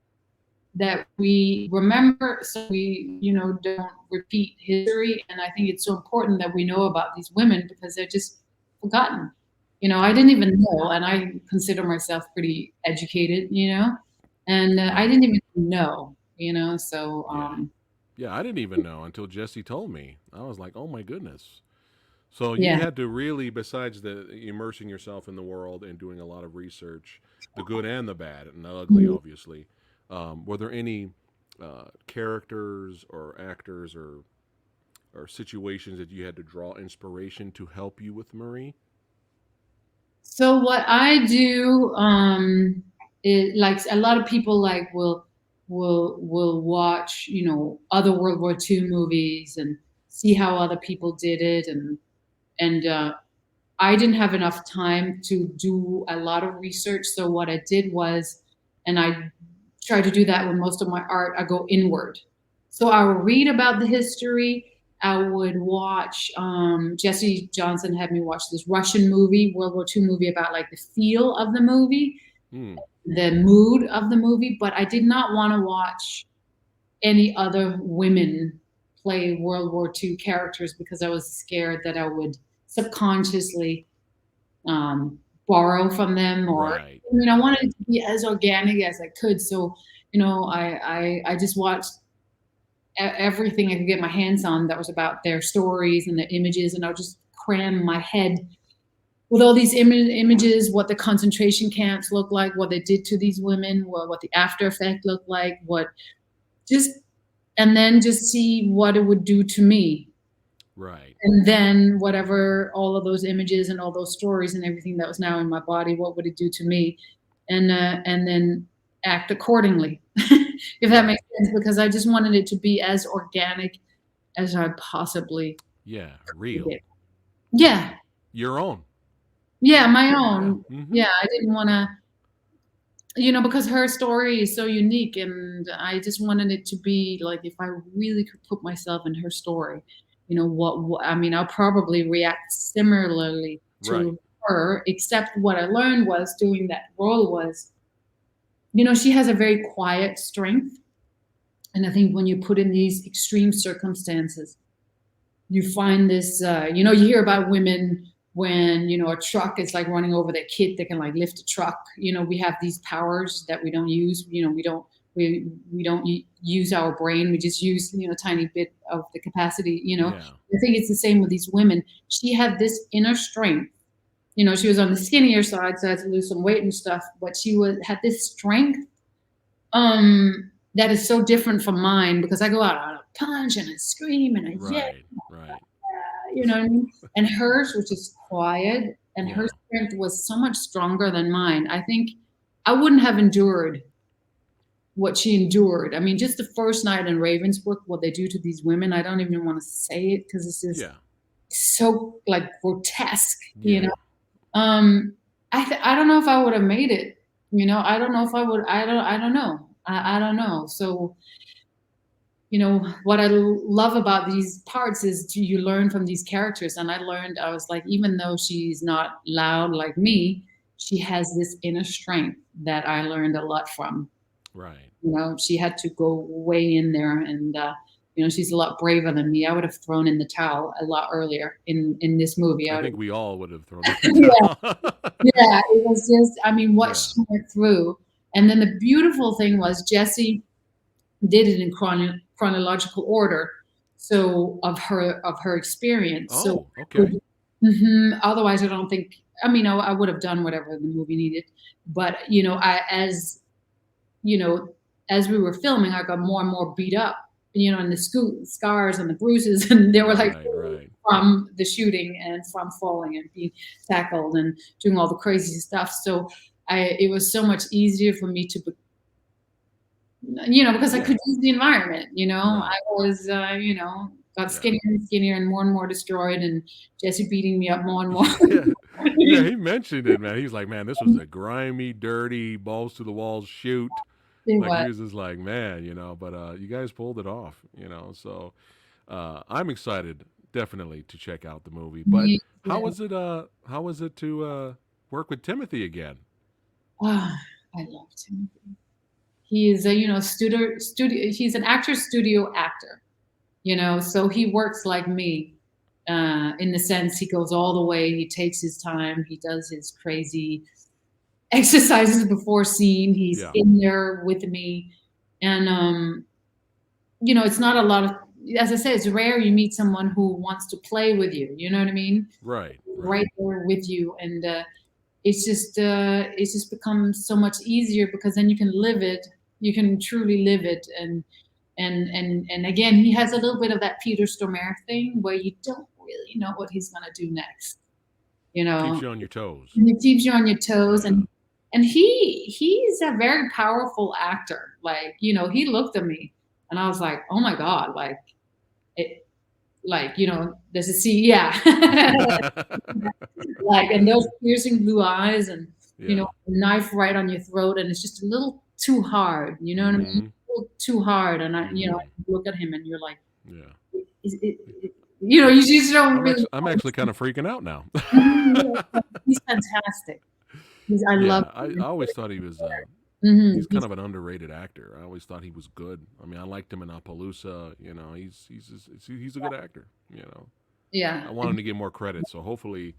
that we remember, so we, don't repeat history. And I think it's so important that we know about these women because they're just forgotten. I Right. didn't even know, and I consider myself pretty educated, and I Right. didn't even know, so Yeah. Yeah, I didn't even know until Jesse told me. I was like, "Oh my goodness." So you yeah. had to really, besides the immersing yourself in the world and doing a lot of research, the good and the bad and the ugly, obviously. Were there any characters or actors or situations that you had to draw inspiration to help you with Marie? So what I do, is like a lot of people like will watch, other World War II movies and see how other people did it, and I didn't have enough time to do a lot of research. So what I did was, and I try to do that with most of my art, I go inward. So I would read about the history. I would watch, Jesse Johnson had me watch this Russian movie, World War II movie, about like the feel of the movie, Hmm. the mood of the movie, but I did not want to watch any other women play World War II characters because I was scared that I would subconsciously, um, borrow from them, or Right. I wanted Right. it to be as organic as I could. So I just watched everything I could get my hands on that was about their stories and their images, and I'll just cram my head with all these images, what the concentration camps look like, what they did to these women, what the after effect looked like, what just, and then just see what it would do to me. Right. And then whatever, all of those images and all those stories and everything that was now in my body, what would it do to me? And then act accordingly, if that Right. makes sense, because I just wanted it to be as organic as I possibly Yeah. could Real. get. Yeah, Your own. yeah, Yeah. my Yeah. own. Mm-hmm. Yeah, I didn't want to, because her story is so unique, and I just wanted it to be like, if I really could put myself in her story, what I mean, I'll probably react similarly Right. to her, except what I learned was doing that role was, she has a very quiet strength. And I think when you put in these extreme circumstances, you find this, you hear about women when, a truck is like running over their kid, they can like lift a truck. We have these powers that we don't use. We don't use our brain. We just use, a tiny bit of the capacity. Yeah. I think it's the same with these women. She had this inner strength. She was on the skinnier side, so I had to lose some weight and stuff. But she had this strength, that is so different from mine, because I go out and I punch and I scream and I yell, Right. Right. you know what I mean? And hers was just quiet, and her Yeah. strength was so much stronger than mine. I think I wouldn't have endured what she endured. I mean, just the first night in Ravensbrück, what they do to these women, I don't even want to say it because it's just Yeah. so like grotesque, Yeah. Um, I don't know if I would have made it. I don't know if I would. I don't know. I don't know. So, what I love about these parts is you learn from these characters. And I was like, even though she's not loud like me, she has this inner strength that I learned a lot from. Right. She had to go way in there, and she's a lot braver than me. I would have thrown in the towel a lot earlier in this movie. I I would think have. we all would have thrown in the Yeah, towel. yeah, it was just, I mean, what Yeah. she went through. And then the beautiful thing was Jessie did it in chronological order, so of her experience. So, Oh, okay. otherwise, I don't think. I mean, I would have done whatever the movie needed, but you know, as we were filming, I got more and more beat up, and the scars and the bruises, and they were like Right. Right. from the shooting and from falling and being tackled and doing all the crazy stuff. So it was so much easier for me to, because I Yeah. could use the environment. I Right. was, got Yeah. skinnier and skinnier and more destroyed, and Jesse beating me up more and more. Yeah. Yeah. He mentioned it, man. He was like, man, this was a grimy, dirty, balls to the walls shoot. It Like he was. was just like, man, but you guys pulled it off. So I'm excited definitely to check out the movie. But Yeah. how was it? How was it to work with Timothy again? Oh, I love Timothy. He is a studio. He's an actor, studio actor. So he works like me, in the sense he goes all the way. He takes his time. He does his crazy exercises before scene. He's Yeah. in there with me, and it's not a lot of. As I said, it's rare you meet someone who wants to play with you. You know what I mean? Right. Right there with you, and it's just become so much easier because then you can live it. You can truly live it, and again, he has a little bit of that Peter Stormare thing where you don't really know what he's gonna do next. You Keeps know, you on your toes. and it keeps you on your toes, Yeah. and he's a very powerful actor. Like, he looked at me, and I was like, oh my god, it, there's a C, yeah, like, and those piercing blue eyes, and Yeah. a knife right on your throat, and it's just a little too hard. You know what I mean? Mm-hmm. A little too hard, and Mm-hmm. I look at him, and you're like, Yeah. is it, you just don't really. I'm actually kind of freaking out now. He's fantastic. I love Yeah, I him. always thought he was. Mhm. He's kind of an underrated actor. I always thought he was good. I mean, I liked him in Appaloosa. He's a good actor. Yeah, I want him to get more credit. So hopefully,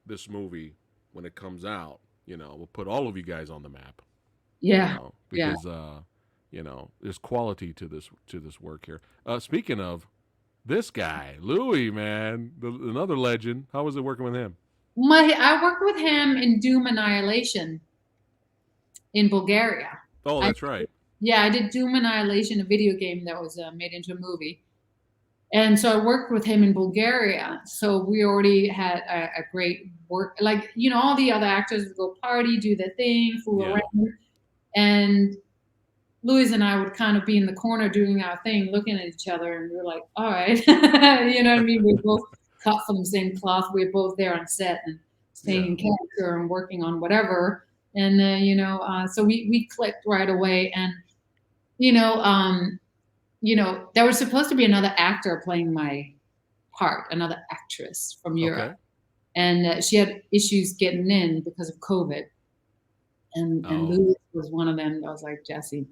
this movie, when it comes out, will put all of you guys on the map. yeah, yeah. Because there's quality to this work here. Speaking of this guy, Louis, man, another legend. How was it working with him? I worked with him in Doom Annihilation in Bulgaria. Oh, I that's right. Yeah, I did Doom Annihilation, a video game that was made into a movie. And so I worked with him in Bulgaria. So we already had a great work. Like, all the other actors would go party, do their thing, fool Yeah. around. And Louis and I would kind of be in the corner doing our thing, looking at each other. And we were like, all right. You know what I mean? We're both cut from the same cloth. We're both there on set and staying in character and working on whatever. And so we clicked right away. And, there was supposed to be another actor playing my part, another actress from Europe. Okay. And she had issues getting in because of COVID. And Oh. Louis was one of them. I was like, Jesse,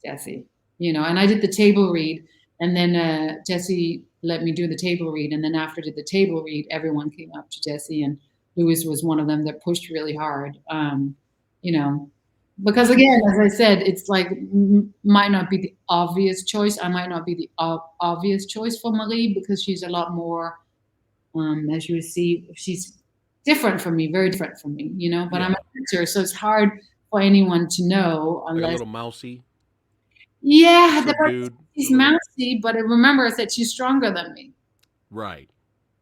and I did the table read. And then Jesse let me do the table read. And then after I did the table read, everyone came up to Jesse. And Louis was one of them that pushed really hard. Because again, as I said, it's like might not be the obvious choice. I might not be the obvious choice for Marie because she's a lot more, as you see, she's different from me, very different from me, but I'm an actor, so it's hard for anyone to know Like a unless. little mousy. Yeah, subdued. she's mousy, but remember I said she's stronger than me. Right.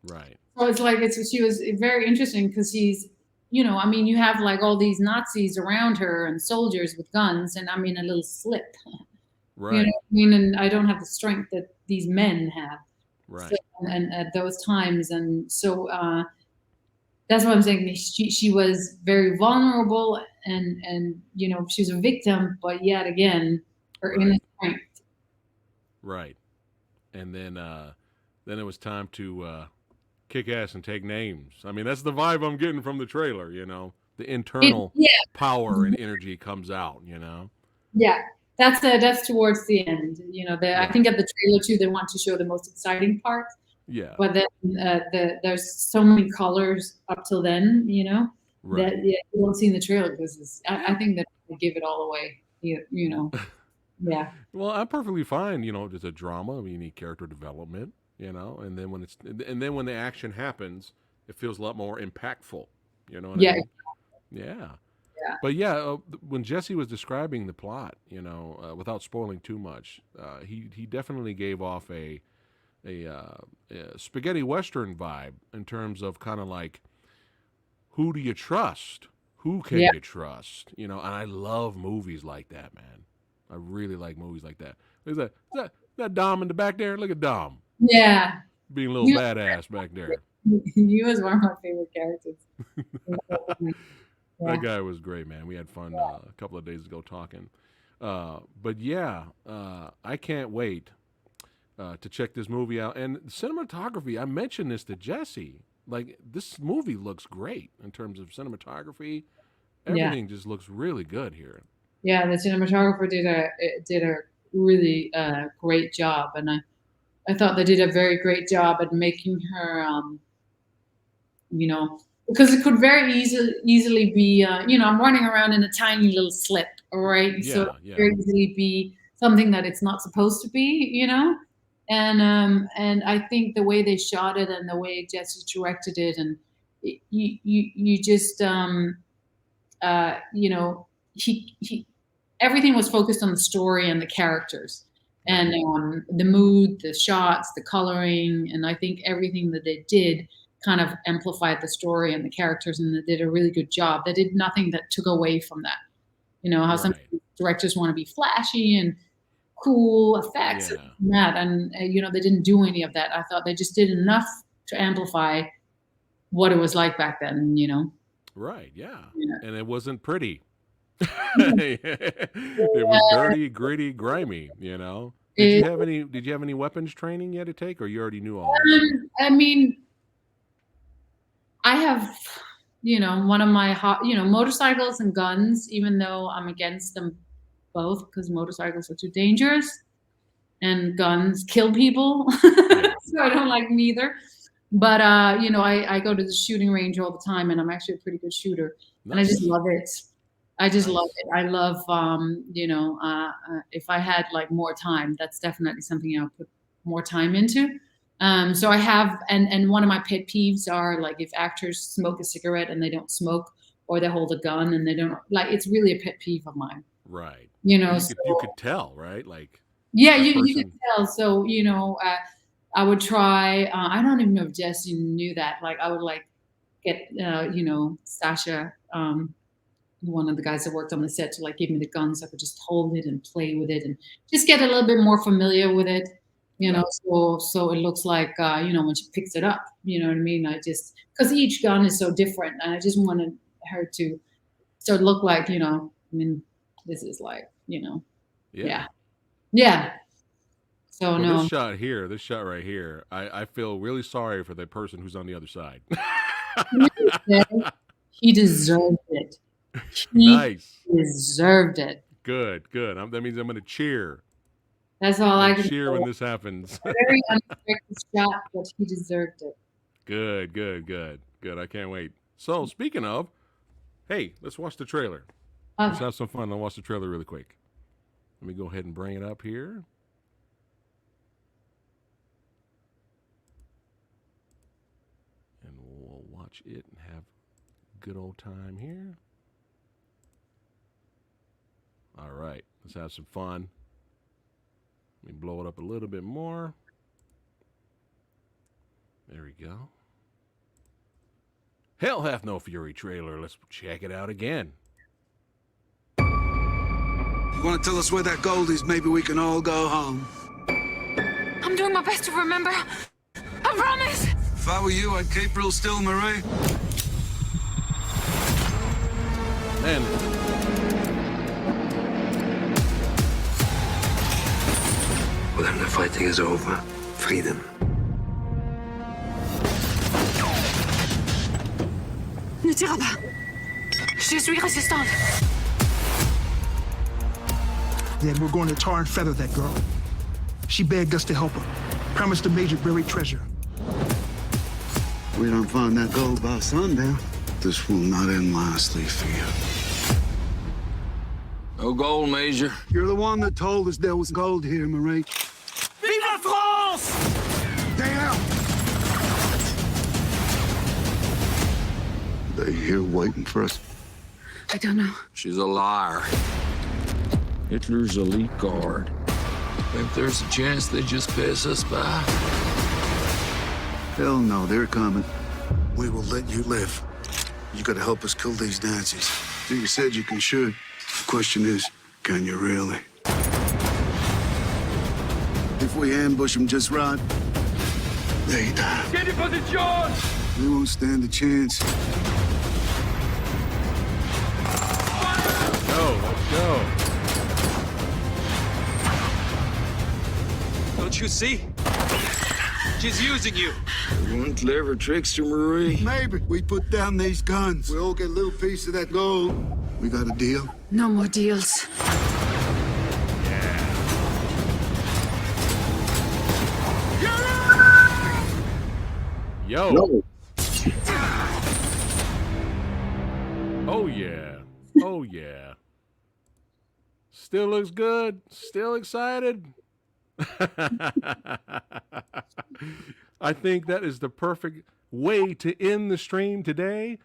So it's like she was very interesting because she's, I mean, you have like all these Nazis around her and soldiers with guns, and I'm in a little slip. Right. You know what I mean? And I don't have the strength that these men have. Right. So, and at those times, and so that's what I'm saying. She was very vulnerable, and she's a victim, but yet again, her inner strength. Right. And then it was time to kick ass and take names. I mean, that's the vibe I'm getting from the trailer. The internal power and energy comes out. Yeah, that's towards the end. I think at the trailer too, they want to show the most exciting part. Yeah. But then there's so many colors up till then, Right. that you won't see in the trailer because I think that they give it all away. Yeah. Well, I'm perfectly fine. It's a drama. I mean, you need character development. And then when the action happens, it feels a lot more impactful. You know what I mean? Yeah. But when Jesse was describing the plot, without spoiling too much, he definitely gave off a spaghetti western vibe in terms of kind of like, who do you trust? Who can you trust? And I love movies like that, man. I really like movies like that. Is that Dom in the back there? Look at Dom. Yeah. Being a little badass back there. He was one of my favorite characters. That guy was great, man. We had fun a couple of days ago talking. But I can't wait to check this movie out. And cinematography, I mentioned this to Jesse. Like, this movie looks great in terms of cinematography. Everything just looks really good here. Yeah, the cinematographer did a really great job, and I thought they did a very great job at making her, because it could very easily be, I'm running around in a tiny little slip, right? So it could very easily be something that it's not supposed to be, and I think the way they shot it and the way Jesse directed it, and you just, he everything was focused on the story and the characters and the mood, the shots, the coloring, and I think everything that they did kind of amplified the story and the characters, and they did a really good job. They did nothing that took away from that. How some directors want to be flashy and cool effects and that, and they didn't do any of that. I thought they just did enough to amplify what it was like back then. Right, yeah. And it wasn't pretty. It was dirty, gritty, grimy, Did you have any weapons training you had to take, or you already knew all that? I mean, I have, one of my motorcycles and guns, even though I'm against them both because motorcycles are too dangerous and guns kill people. So I don't like neither. But, I go to the shooting range all the time, and I'm actually a pretty good shooter. Nice. And I just love it. Love it. I love, if I had like more time, that's definitely something I would put more time into. So I have, and one of my pet peeves are like if actors smoke a cigarette and they don't smoke, or they hold a gun and they don't, like, it's really a pet peeve of mine. Right. You could tell, right? Like, yeah, you could tell. So, I would try, I don't even know if Jesse knew that. Like, I would get, Sasha, one of the guys that worked on the set, to like give me the gun so I could just hold it and play with it and just get a little bit more familiar with it, so it looks like, when she picks it up, you know what I mean? Because each gun is so different, and I just wanted her to look like, this is like, yeah. So well, this shot right here, I feel really sorry for the person who's on the other side. He deserved it. Nice. Deserved it. Good. That means I'm going to cheer. That's all I can cheer when this happens. Very unexpected shot, but he deserved it. Good. I can't wait. So, speaking of, hey, let's watch the trailer. Let's have some fun. I'll watch the trailer really quick. Let me go ahead and bring it up here. And we'll watch it and have a good old time here. All right, let's have some fun. Let me blow it up a little bit more. There we go. Hell Hath No Fury trailer. Let's check it out again. You want to tell us where that gold is? Maybe we can all go home. I'm doing my best to remember. I promise. If I were you, I'd keep real still, Marie. Man. Well, then the fighting is over. Freedom. Ne tire pas. Je suis résistante. Then we're going to tar and feather that girl. She begged us to help her. Promised the major buried treasure. We don't find that gold by sundown. This will not end nicely for you. No gold, Major. You're the one that told us there was gold here, Marie. Vive France! Damn! They here waiting for us. I don't know. She's a liar. Hitler's elite guard. If there's a chance they just pass us by. Hell no, they're coming. We will let you live. You gotta help us kill these Nazis. You said you can shoot. The question is, can you really? If we ambush them just right, they die. Get in position! We won't stand a chance. Let's go. Don't Don't you see? She's using you. One clever trickster, Marie. Maybe we put down these guns. We all get a little piece of that gold. We got a deal? No more deals. Yo. Oh, yeah. Oh, yeah. Still looks good. Still excited. I think that is the perfect way to end the stream today.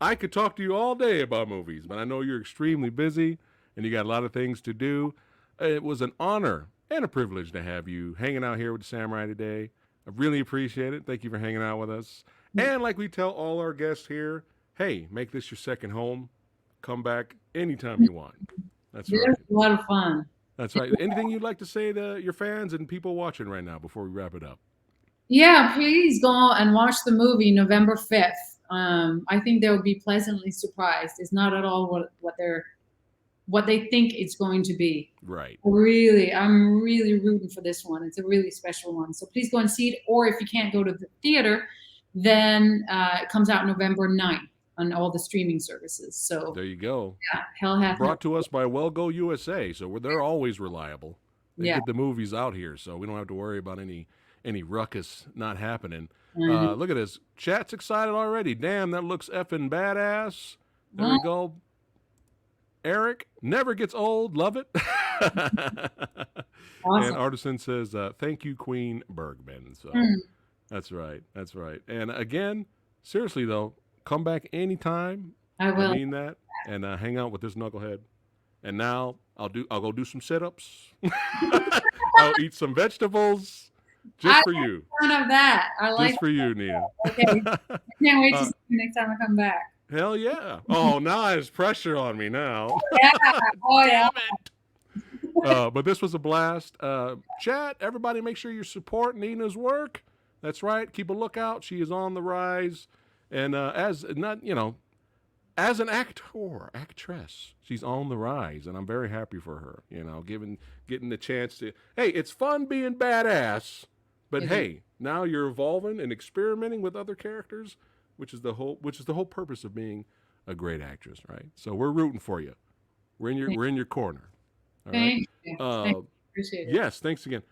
I could talk to you all day about movies, but I know you're extremely busy and you got a lot of things to do. It was an honor and a privilege to have you hanging out here with the Samurai today. I really appreciate it. Thank you for hanging out with us. And like we tell all our guests here, hey, make this your second home. Come back anytime you want. That's right. It was a lot of fun. That's right. Anything you'd like to say to your fans and people watching right now before we wrap it up? Yeah, please go and watch the movie November 5th. I think they'll be pleasantly surprised. It's not at all what they think it's going to be. Right. Really, I'm really rooting for this one. It's a really special one. So please go and see it. Or if you can't go to the theater, then it comes out November 9th on all the streaming services. So there you go. Yeah, Hell Hath brought to us by Well Go USA. So they're always reliable. They Yeah. get the movies out here, so we don't have to worry about any ruckus not happening. Mhm. Look at this. Chat's excited already. Damn, that looks effing badass. There we go. Eric, never gets old. Love it. Awesome. And Artisan says, thank you, Queen Bergman. So that's right. That's right. And again, seriously, though, come back anytime. I will. I mean that. And hang out with this knucklehead. And now I'll go do some sit-ups. I'll eat some vegetables. Just for you. None of that. I like Just for you, Nina. Okay. I can't wait to see you next time I come back. Hell yeah. Oh, now there's pressure on me now. Yeah. Oh, yeah. But this was a blast. Chat, everybody make sure you support Nina's work. That's right. Keep a lookout. She is on the rise. And as an actress, she's on the rise. And I'm very happy for her, getting the chance to, hey, it's fun being badass. But hey, now you're evolving and experimenting with other characters, which is the whole purpose of being a great actress, right? So we're rooting for you. We're in your corner. All right? Thank you. Thank you. Appreciate it. Yes, thanks again.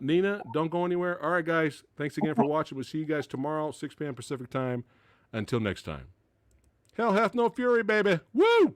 Nina, don't go anywhere. All right, guys, thanks again for watching. We'll see you guys tomorrow, 6 p.m. Pacific time. Until next time. Hell hath no fury, baby. Woo!